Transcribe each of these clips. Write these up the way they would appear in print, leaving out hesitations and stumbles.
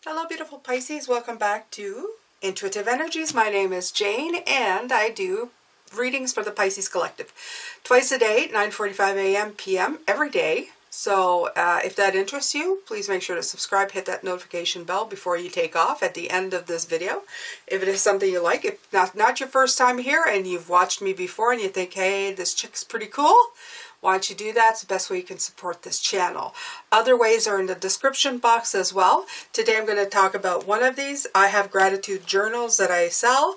Hello beautiful Pisces, welcome back to Intuitive Energies. My name is Jane and I do readings for the Pisces Collective twice a day, 9:45 a.m. p.m. every day. So if that interests you, please make sure to subscribe, hit that notification bell before you take off at the end of this video. If it is something you like, if not your first time here and you've watched me before and you think, hey, this chick's pretty cool, why don't you do that? It's the best way you can support this channel. Other ways are in the description box as well. Today I'm going to talk about one of these. I have gratitude journals that I sell.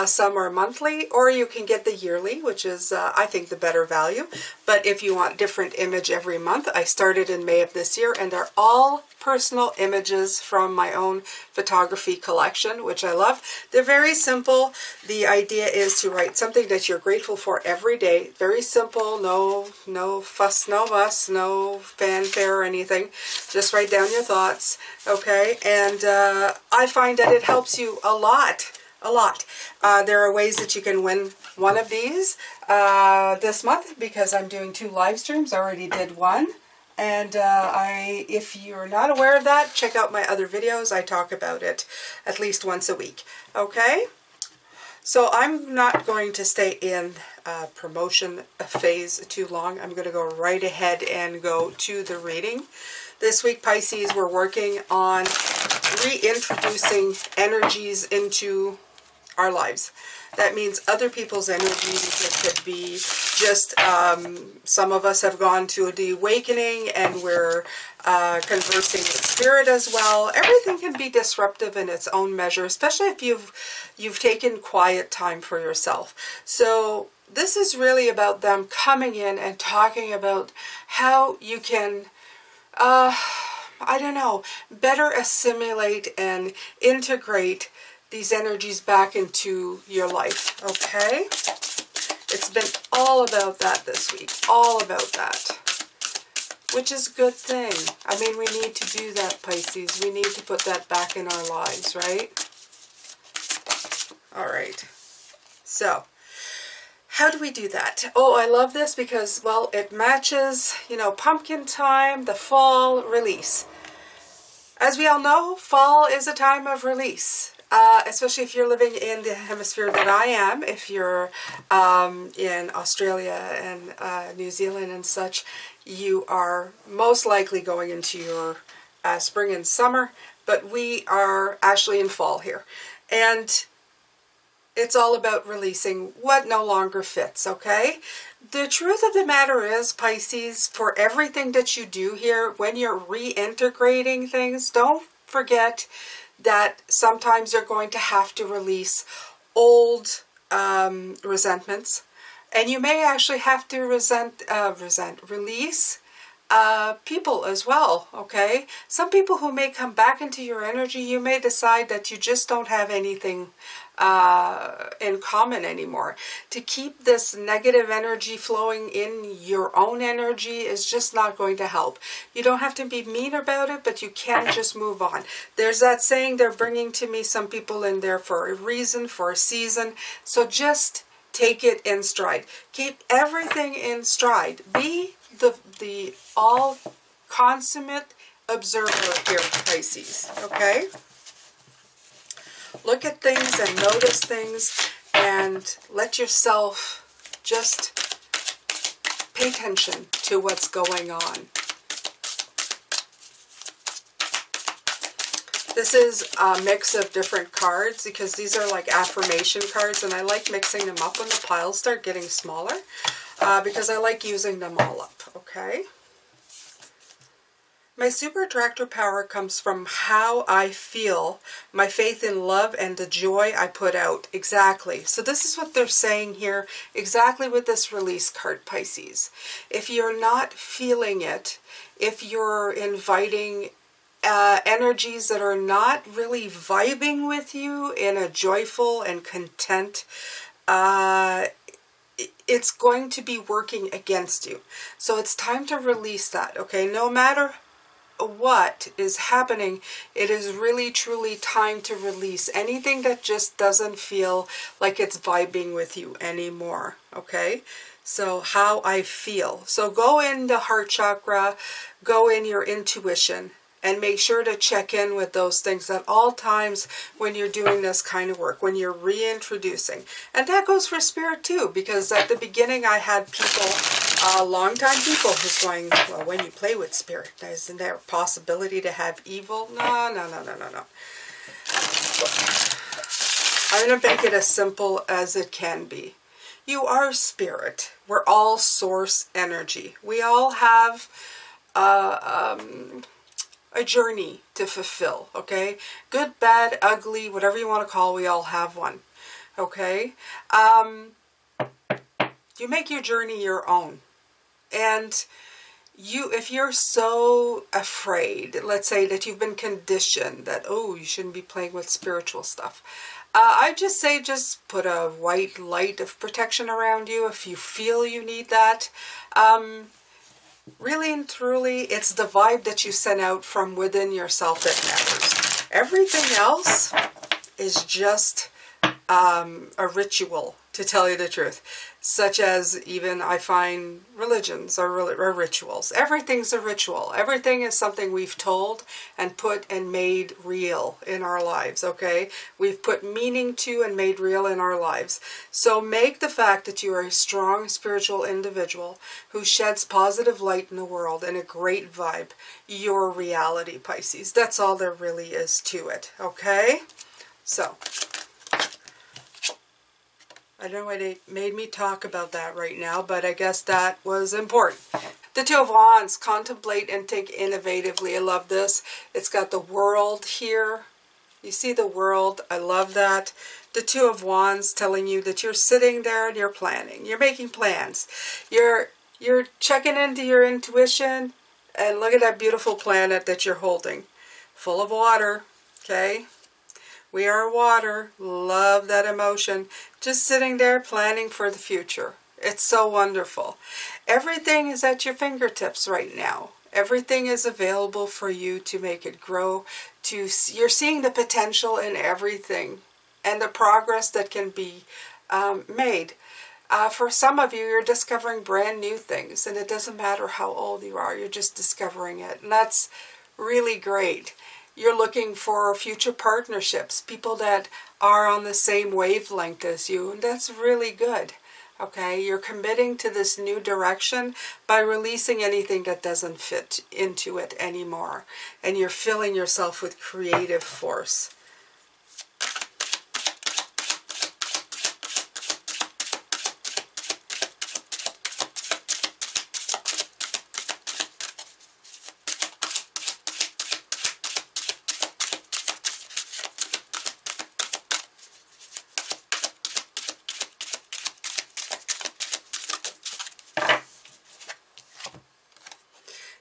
Some are monthly, or you can get the yearly, which is, I think, the better value. But if you want different image every month, I started in May of this year, and they're all personal images from my own photography collection, which I love. They're very simple. The idea is to write something that you're grateful for every day. Very simple, no fuss, no muss, no fanfare or anything. Just write down your thoughts, okay? And I find that it helps you a lot. There are ways that you can win one of these this month because I'm doing 2 live streams. I already did one. And if you're not aware of that, check out my other videos. I talk about it at least once a week. Okay? So I'm not going to stay in promotion phase too long. I'm going to go right ahead and go to the reading. This week, Pisces, we're working on reintroducing energies into our lives. That means other people's energies. It could be just some of us have gone to the awakening and we're conversing with spirit as well. Everything can be disruptive in its own measure, especially if you've taken quiet time for yourself. So this is really about them coming in and talking about how you can I don't know, better assimilate and integrate these energies back into your life, okay? It's been all about that this week, all about that, which is a good thing. I mean, we need to do that, Pisces. We need to put that back in our lives, right? All right. So, how do we do that? Oh, I love this because, well, it matches, you know, pumpkin time, the fall release. As we all know, fall is a time of release. Especially if you're living in the hemisphere that I am, if you're in Australia and New Zealand and such, you are most likely going into your spring and summer, but we are actually in fall here. And it's all about releasing what no longer fits, okay? The truth of the matter is, Pisces, for everything that you do here, when you're reintegrating things, don't forget that sometimes you're going to have to release old resentments, and you may actually have to release people as well, okay? Some people who may come back into your energy, you may decide that you just don't have anything in common anymore. To keep this negative energy flowing in your own energy is just not going to help. You don't have to be mean about it, but you can just move on. There's that saying, they're bringing to me some people in there for a reason, for a season. So just take it in stride. Keep everything in stride. Be the all consummate observer here, Pisces, okay? Look at things and notice things and let yourself just pay attention to what's going on. This is a mix of different cards because these are like affirmation cards, and I like mixing them up when the piles start getting smaller because I like using them all up, okay? My super attractor power comes from how I feel, my faith in love, and the joy I put out. Exactly. So this is what they're saying here, exactly with this release card, Pisces. If you're not feeling it, if you're inviting energies that are not really vibing with you in a joyful and content, it's going to be working against you. So it's time to release that, okay? No matter what is happening, it is really truly time to release anything that just doesn't feel like it's vibing with you anymore, okay? So how I feel. So go in the heart chakra, go in your intuition, And make sure to check in with those things at all times when you're doing this kind of work, when you're reintroducing. And that goes for spirit too, because at the beginning I had people, long-time people, who's going, well, when you play with spirit, isn't there a possibility to have evil? No, no, no, no, no, no. I'm going to make it as simple as it can be. You are spirit. We're all source energy. We all have a journey to fulfill, okay? Good, bad, ugly, whatever you want to call, we all have one, okay? You make your journey your own. And if you're so afraid, let's say that you've been conditioned that, oh, you shouldn't be playing with spiritual stuff. I just say just put a white light of protection around you if you feel you need that. Really and truly, it's the vibe that you send out from within yourself that matters. Everything else is just a ritual, to tell you the truth. Such as even I find religions are rituals. Everything's a ritual. Everything is something we've told and put and made real in our lives, okay? We've put meaning to and made real in our lives. So make the fact that you are a strong spiritual individual who sheds positive light in the world and a great vibe your reality, Pisces. That's all there really is to it, okay? So I don't know why they made me talk about that right now, but I guess that was important. The Two of Wands, contemplate and think innovatively. I love this. It's got the world here. You see the world. I love that. The Two of Wands telling you that you're sitting there and you're planning. You're making plans. You're checking into your intuition. And look at that beautiful planet that you're holding. Full of water. Okay? We are water. Love that emotion. Just sitting there planning for the future. It's so wonderful. Everything is at your fingertips right now. Everything is available for you to make it grow. You're seeing the potential in everything and the progress that can be made. For some of you, you're discovering brand new things, and it doesn't matter how old you are. You're just discovering it, and that's really great. You're looking for future partnerships, people that are on the same wavelength as you, and that's really good. Okay, you're committing to this new direction by releasing anything that doesn't fit into it anymore, and you're filling yourself with creative force.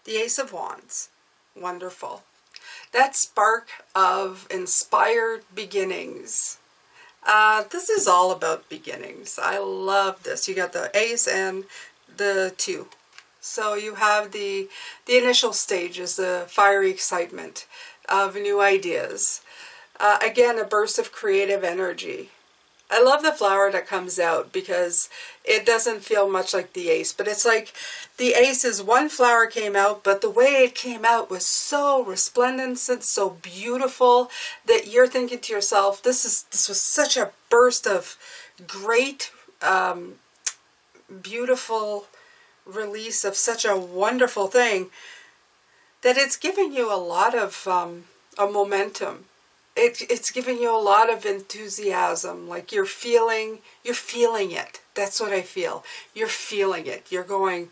The Ace of Wands, wonderful. That spark of inspired beginnings. This is all about beginnings. I love this. You got the Ace and the 2. So you have the initial stages, the fiery excitement of new ideas. Again, a burst of creative energy. I love the flower that comes out because it doesn't feel much like the Ace, but it's like the Ace is one flower came out, but the way it came out was so resplendent, so beautiful that you're thinking to yourself, this was such a burst of great, beautiful release of such a wonderful thing that it's giving you a lot of a momentum. It's giving you a lot of enthusiasm, like you're feeling it. That's what I feel. You're feeling it. You're going,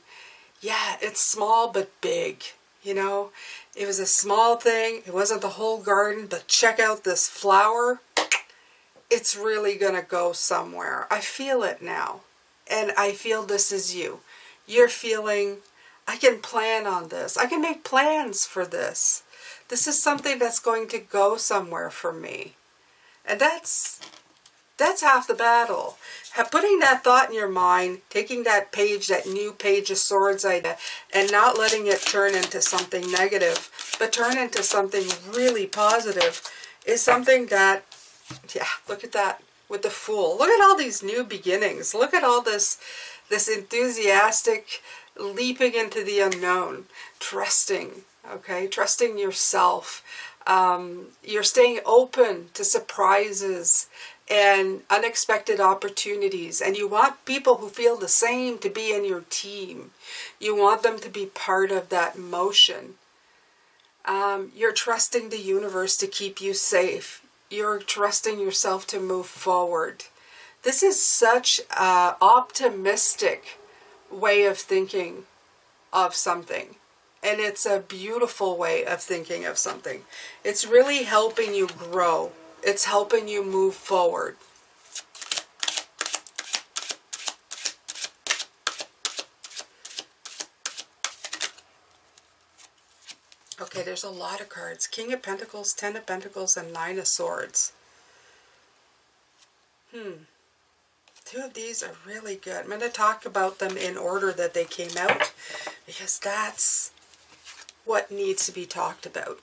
yeah, it's small but big, you know. It was a small thing. It wasn't the whole garden, but check out this flower. It's really going to go somewhere. I feel it now. And I feel this is you. You're feeling, I can plan on this. I can make plans for this. This is something that's going to go somewhere for me. And that's half the battle. Putting that thought in your mind, taking that page, that new Page of Swords idea, and not letting it turn into something negative, but turn into something really positive, is something that, yeah, look at that with the Fool. Look at all these new beginnings. Look at all this enthusiastic leaping into the unknown, trusting, Okay, trusting yourself. You're staying open to surprises and unexpected opportunities, and you want people who feel the same to be in your team. You want them to be part of that motion. You're trusting the universe to keep you safe. You're trusting yourself to move forward. This is such an optimistic way of thinking of something. And it's a beautiful way of thinking of something. It's really helping you grow. It's helping you move forward. Okay, there's a lot of cards. King of Pentacles, Ten of Pentacles, and Nine of Swords. Two of these are really good. I'm going to talk about them in order that they came out, because that's what needs to be talked about.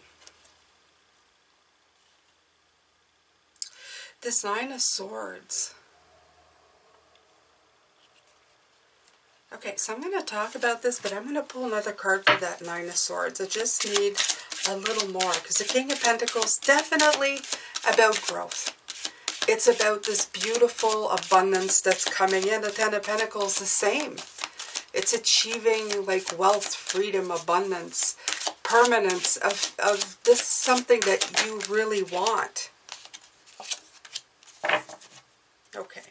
This Nine of Swords. Okay, so I'm going to talk about this, but I'm going to pull another card for that Nine of Swords. I just need a little more, because the King of Pentacles, definitely about growth. It's about this beautiful abundance that's coming in. The Ten of Pentacles, the same. It's achieving like wealth, freedom, abundance, permanence of this something that you really want. Okay.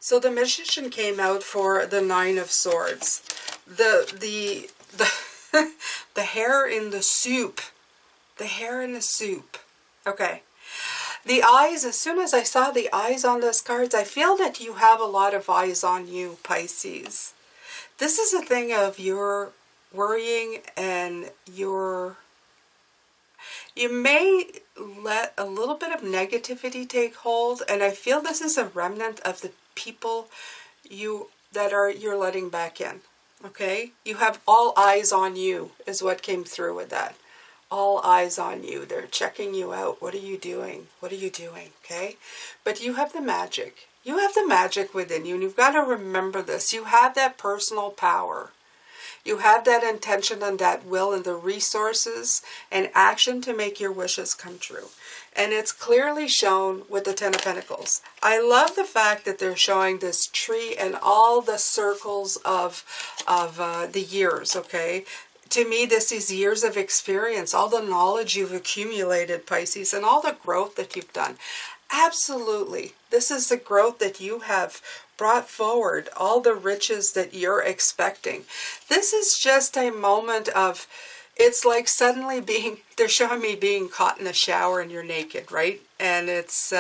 So the Magician came out for the Nine of Swords. The the hair in the soup. The hair in the soup. Okay. The eyes, as soon as I saw the eyes on those cards, I feel that you have a lot of eyes on you, Pisces. This is a thing of your worrying and you may let a little bit of negativity take hold, and I feel this is a remnant of the people you're letting back in. Okay? You have all eyes on you is what came through with that. All eyes on you. They're checking you out. What are you doing? What are you doing? Okay? But you have the magic. You have the magic within you, and you've got to remember this. You have that personal power. You have that intention and that will and the resources and action to make your wishes come true. And it's clearly shown with the Ten of Pentacles. I love the fact that they're showing this tree and all the circles of the years, okay? To me, this is years of experience, all the knowledge you've accumulated, Pisces, and all the growth that you've done. Absolutely. This is the growth that you have brought forward, all the riches that you're expecting. This is just a moment of, it's like suddenly they're showing me being caught in a shower and you're naked, right? And it's,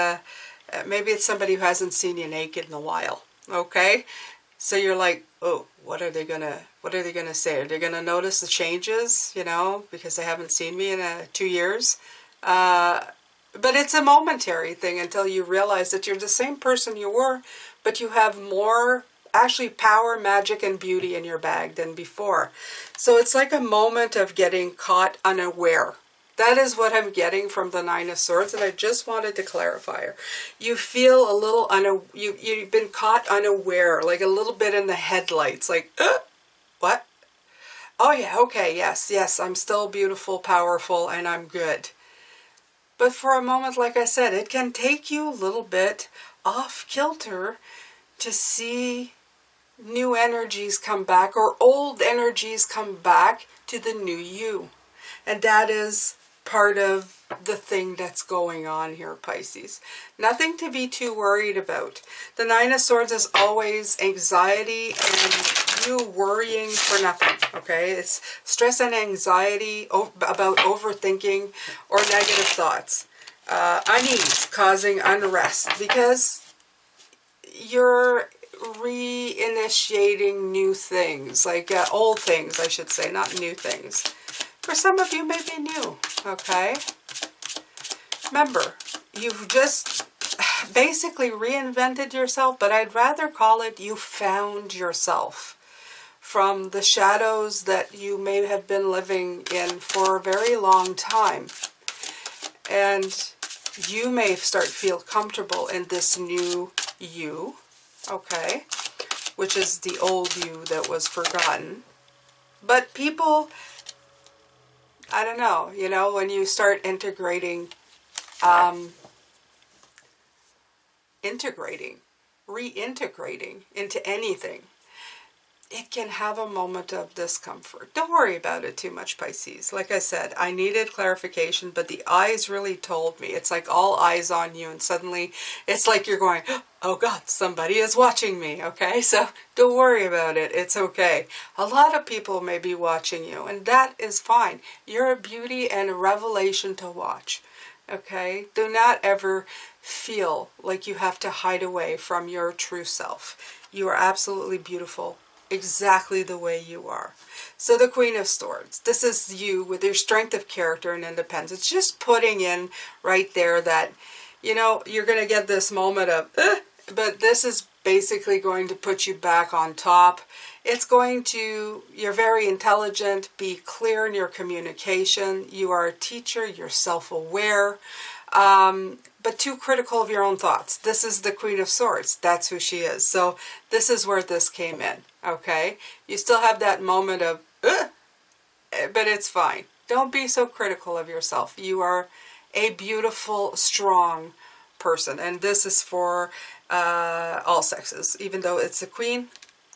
maybe it's somebody who hasn't seen you naked in a while, okay? So you're like, oh, what are they gonna say? Are they gonna notice the changes, you know, because they haven't seen me in 2 years? But it's a momentary thing until you realize that you're the same person you were, but you have more actually power, magic, and beauty in your bag than before. So it's like a moment of getting caught unaware. That is what I'm getting from the Nine of Swords, and I just wanted to clarify. You feel a little you've been caught unaware, like a little bit in the headlights, like, what? Oh yeah, okay, yes, I'm still beautiful, powerful, and I'm good. But for a moment, like I said, it can take you a little bit off kilter to see new energies come back or old energies come back to the new you. And that is part of the thing that's going on here, Pisces. Nothing to be too worried about. The Nine of Swords is always anxiety and you worrying for nothing, okay? It's stress and anxiety about overthinking or negative thoughts. Unease, causing unrest, because you're reinitiating new things, like old things, I should say, not new things. For some of you, maybe new, okay? Remember, you've just basically reinvented yourself, but I'd rather call it you found yourself from the shadows that you may have been living in for a very long time. And you may start to feel comfortable in this new you, okay? Which is the old you that was forgotten. But people I don't know, you know, when you start integrating, reintegrating into anything, it can have a moment of discomfort. Don't worry about it too much, Pisces. Like I said, I needed clarification, but the eyes really told me. It's like all eyes on you, and suddenly it's like you're going, oh God, somebody is watching me, okay? So don't worry about it. It's okay. A lot of people may be watching you, and that is fine. You're a beauty and a revelation to watch, okay? Do not ever feel like you have to hide away from your true self. You are absolutely beautiful, exactly the way you are. So the Queen of Swords, this is you with your strength of character and independence. It's just putting in right there that, you know, you're going to get this moment of, but this is basically going to put you back on top. It's going to, you're very intelligent, be clear in your communication. You are a teacher, you're self-aware, but too critical of your own thoughts. This is the Queen of Swords. That's who she is. So this is where this came in, okay? You still have that moment of, but it's fine. Don't be so critical of yourself. You are a beautiful, strong person. And this is for all sexes. Even though it's a queen,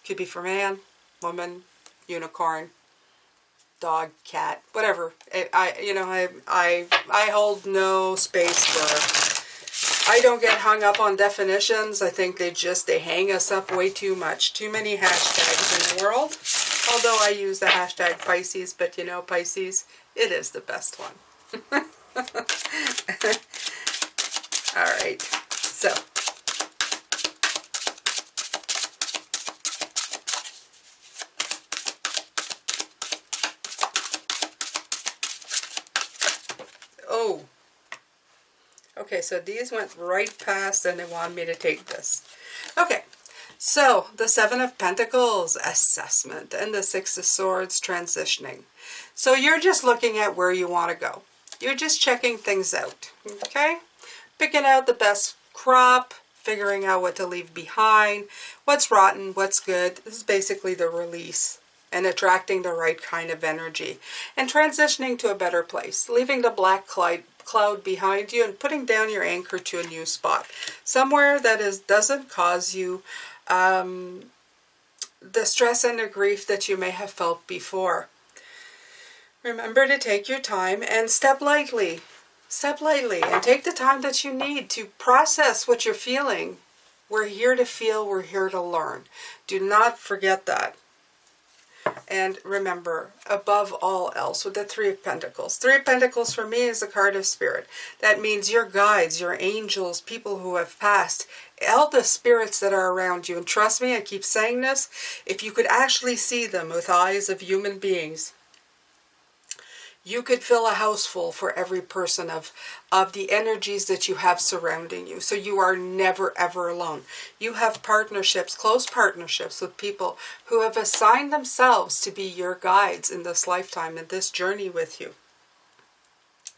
could be for man, woman, unicorn, dog, cat, whatever. I hold no space for. I don't get hung up on definitions. I think they hang us up way too much. Too many hashtags in the world. Although I use the hashtag Pisces, but you know, Pisces, it is the best one. All right, so. Oh. Okay, so these went right past and they wanted me to take this. Okay, so the Seven of Pentacles, assessment, and the Six of Swords, transitioning. So you're just looking at where you want to go. You're just checking things out, okay? Picking out the best crop, figuring out what to leave behind, what's rotten, what's good. This is basically the release and attracting the right kind of energy and transitioning to a better place, leaving the black cloud behind you and putting down your anchor to a new spot, somewhere that doesn't cause you the stress and the grief that you may have felt before. Remember to take your time and step lightly and take the time that you need to process what you're feeling. We're here to feel, we're here to learn. Do not forget that. And remember, above all else, with the Three of Pentacles. Three of Pentacles for me is a card of spirit. That means your guides, your angels, people who have passed, all the spirits that are around you. And trust me, I keep saying this, if you could actually see them with eyes of human beings, you could fill a house full for every person of the energies that you have surrounding you. So you are never, ever alone. You have partnerships, close partnerships with people who have assigned themselves to be your guides in this lifetime, in this journey with you.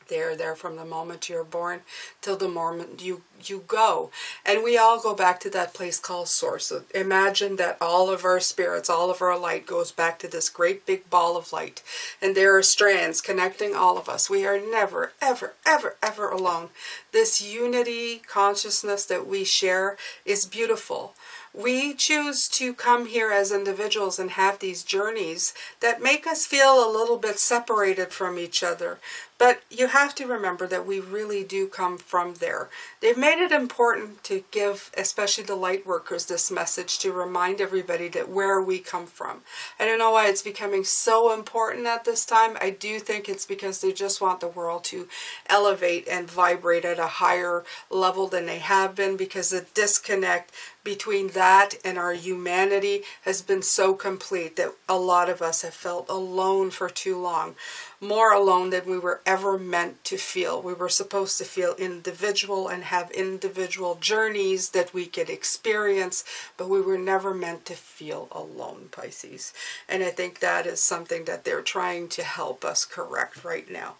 They're there from the moment you're born till the moment you go. And we all go back to that place called Source. So imagine that all of our spirits, all of our light goes back to this great big ball of light. And there are strands connecting all of us. We are never, ever, ever, ever alone. This unity consciousness that we share is beautiful. We choose to come here as individuals and have these journeys that make us feel a little bit separated from each other. But you have to remember that we really do come from there. They've made it important to give, especially the light workers, this message to remind everybody that where we come from. I don't know why it's becoming so important at this time. I do think it's because they just want the world to elevate and vibrate at a higher level than they have been, because the disconnect between that and our humanity has been so complete that a lot of us have felt alone for too long. More alone than we were ever meant to feel. We were supposed to feel individual and have individual journeys that we could experience, but we were never meant to feel alone, Pisces. And I think that is something that they're trying to help us correct right now.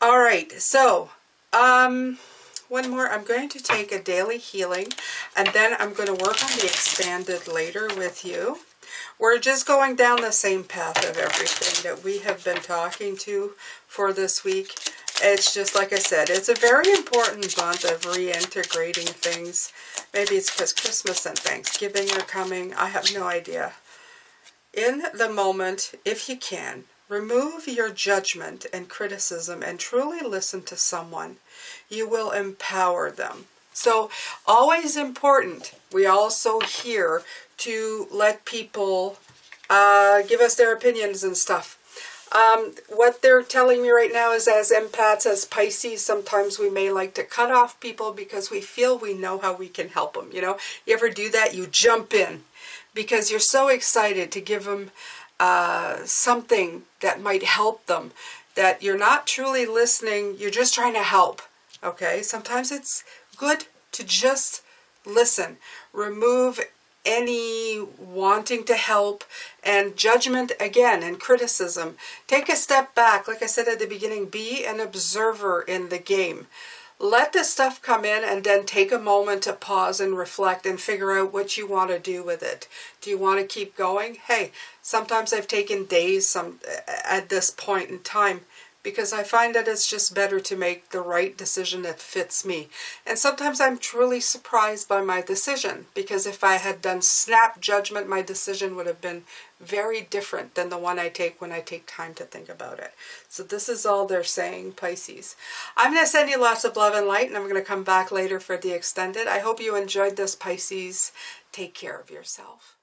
All right, so one more. I'm going to take a daily healing, and then I'm going to work on the expanded later with you. We're just going down the same path of everything that we have been talking to for this week. It's just, like I said, it's a very important month of reintegrating things. Maybe it's because Christmas and Thanksgiving are coming. I have no idea. In the moment, if you can, remove your judgment and criticism and truly listen to someone. You will empower them. So, always important. We also here to let people give us their opinions and stuff. What they're telling me right now is, as empaths, as Pisces, sometimes we may like to cut off people because we feel we know how we can help them. You know, you ever do that? You jump in because you're so excited to give them something that might help them, that you're not truly listening, you're just trying to help. Okay, sometimes it's good to just listen. Remove any wanting to help and judgment again and criticism. Take a step back. Like I said at the beginning, be an observer in the game. Let this stuff come in and then take a moment to pause and reflect and figure out what you want to do with it. Do you want to keep going? Hey, sometimes I've taken days at this point in time, because I find that it's just better to make the right decision that fits me. And sometimes I'm truly surprised by my decision, because if I had done snap judgment, my decision would have been very different than the one I take when I take time to think about it. So this is all they're saying, Pisces. I'm going to send you lots of love and light, and I'm going to come back later for the extended. I hope you enjoyed this, Pisces. Take care of yourself.